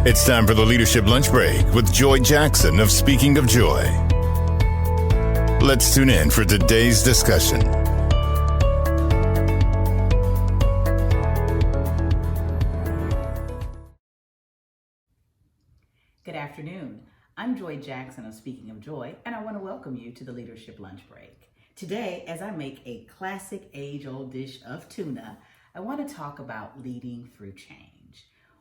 It's time for the Leadership Lunch Break with Joy Jackson of Speaking of Joy. Let's tune in for today's discussion. Good afternoon. I'm Joy Jackson of Speaking of Joy, and I want to welcome you to the Leadership Lunch Break. Today, as I make a classic age-old dish of tuna, I want to talk about leading through change.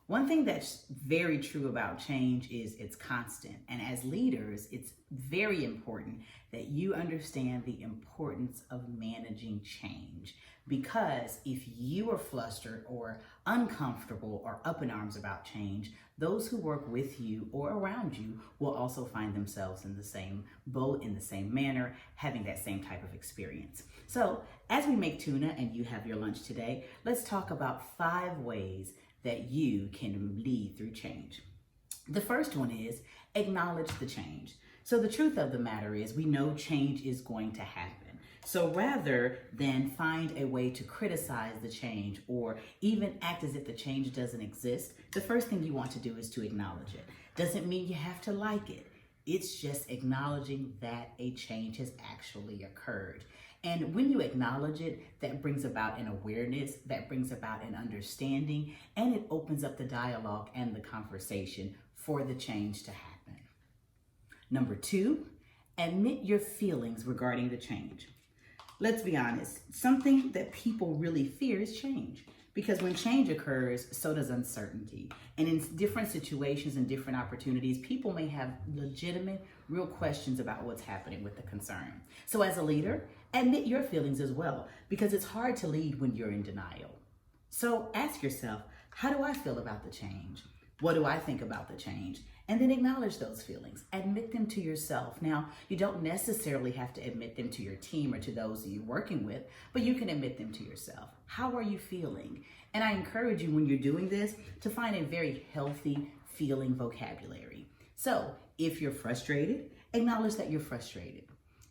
One thing that's very true about change is it's constant. And as leaders, it's very important that you understand the importance of managing change. Because if you are flustered or uncomfortable or up in arms about change, those who work with you or around you will also find themselves in the same boat, in the same manner, having that same type of experience. So as we make tuna and you have your lunch today, let's talk about 5 ways that you can lead through change. The first one is acknowledge the change. So the truth of the matter is we know change is going to happen. So rather than find a way to criticize the change or even act as if the change doesn't exist, the first thing you want to do is to acknowledge it. Doesn't mean you have to like it. It's just acknowledging that a change has actually occurred. And when you acknowledge it, that brings about an awareness, that brings about an understanding, and it opens up the dialogue and the conversation for the change to happen. Number 2, admit your feelings regarding the change. Let's be honest, something that people really fear is change. Because when change occurs, so does uncertainty. And in different situations and different opportunities, people may have legitimate, real questions about what's happening with the concern. So as a leader, admit your feelings as well, because it's hard to lead when you're in denial. So ask yourself, how do I feel about the change? What do I think about the change? And then acknowledge those feelings. Admit them to yourself. Now, you don't necessarily have to admit them to your team or to those that you're working with, but you can admit them to yourself. How are you feeling? And I encourage you when you're doing this to find a very healthy feeling vocabulary. So if you're frustrated, acknowledge that you're frustrated.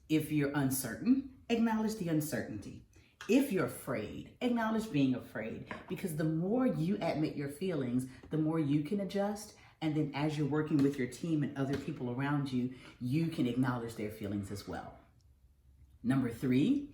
If you're uncertain, acknowledge the uncertainty. If you're afraid, acknowledge being afraid, because the more you admit your feelings, the more you can adjust. And then as you're working with your team and other people around you, you can acknowledge their feelings as well. Number 3,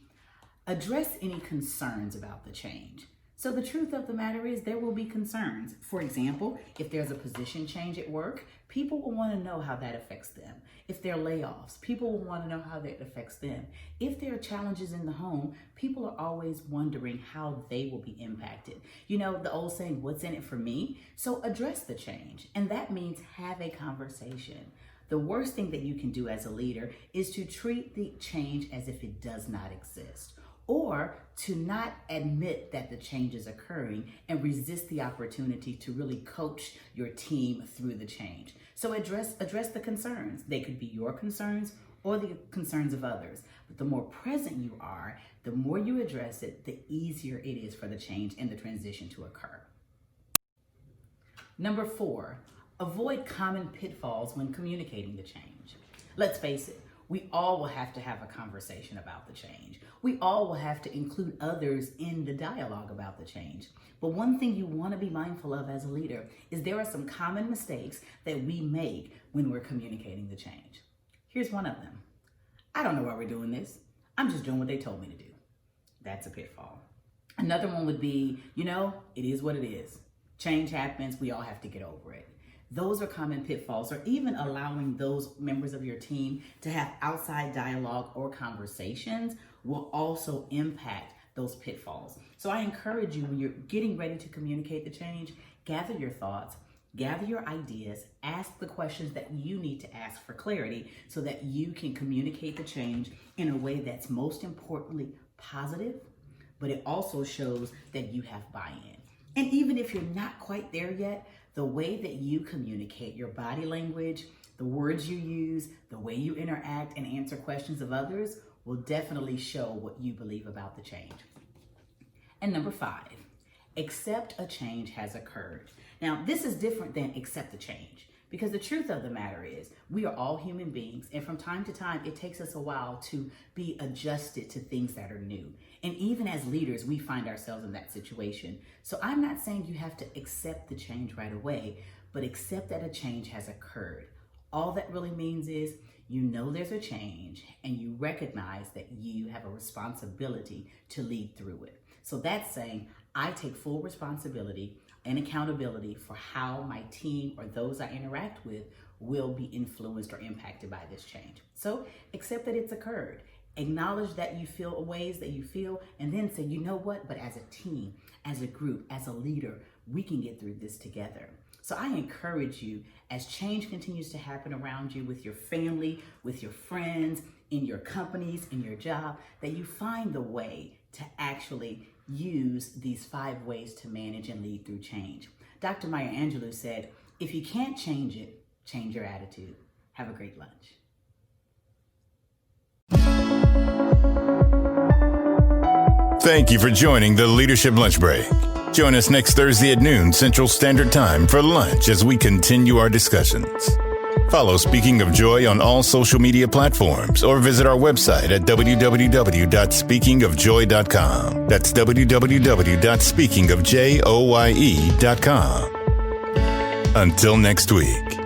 address any concerns about the change. So the truth of the matter is there will be concerns. For example, if there's a position change at work, people will want to know how that affects them. If there are layoffs, people will want to know how that affects them. If there are challenges in the home, people are always wondering how they will be impacted. You know, the old saying, what's in it for me? So address the change. And that means have a conversation. The worst thing that you can do as a leader is to treat the change as if it does not exist, or to not admit that the change is occurring and resist the opportunity to really coach your team through the change. So address the concerns. They could be your concerns or the concerns of others. But the more present you are, the more you address it, the easier it is for the change and the transition to occur. Number 4, avoid common pitfalls when communicating the change. Let's face it, we all will have to have a conversation about the change. We all will have to include others in the dialogue about the change. But one thing you want to be mindful of as a leader is there are some common mistakes that we make when we're communicating the change. Here's one of them. I don't know why we're doing this. I'm just doing what they told me to do. That's a pitfall. Another one would be, it is what it is. Change happens. We all have to get over it. Those are common pitfalls, or even allowing those members of your team to have outside dialogue or conversations will also impact those pitfalls. So I encourage you, when you're getting ready to communicate the change, gather your thoughts, gather your ideas, ask the questions that you need to ask for clarity so that you can communicate the change in a way that's most importantly positive, but it also shows that you have buy-in. And even if you're not quite there yet, the way that you communicate, your body language, the words you use, the way you interact and answer questions of others will definitely show what you believe about the change. And number 5, accept a change has occurred. Now, this is different than accept the change, Because the truth of the matter is, we are all human beings, and from time to time, it takes us a while to be adjusted to things that are new. And even as leaders, we find ourselves in that situation. So I'm not saying you have to accept the change right away, but accept that a change has occurred. All that really means is you know there's a change and you recognize that you have a responsibility to lead through it. So that's saying I take full responsibility and accountability for how my team or those I interact with will be influenced or impacted by this change. So accept that it's occurred. Acknowledge that you feel ways that you feel, and then say, you know what, but as a team, as a group, as a leader, we can get through this together. So I encourage you, as change continues to happen around you with your family, with your friends, in your companies, in your job, that you find the way to actually use these 5 ways to manage and lead through change. Dr. Maya Angelou said, if you can't change it, change your attitude. Have a great lunch. Thank you for joining the Leadership Lunch Break. Join us next Thursday at noon Central Standard Time for lunch as we continue our discussions. Follow Speaking of Joy on all social media platforms or visit our website at www.speakingofjoy.com. That's www.speakingofjoye.com. Until next week.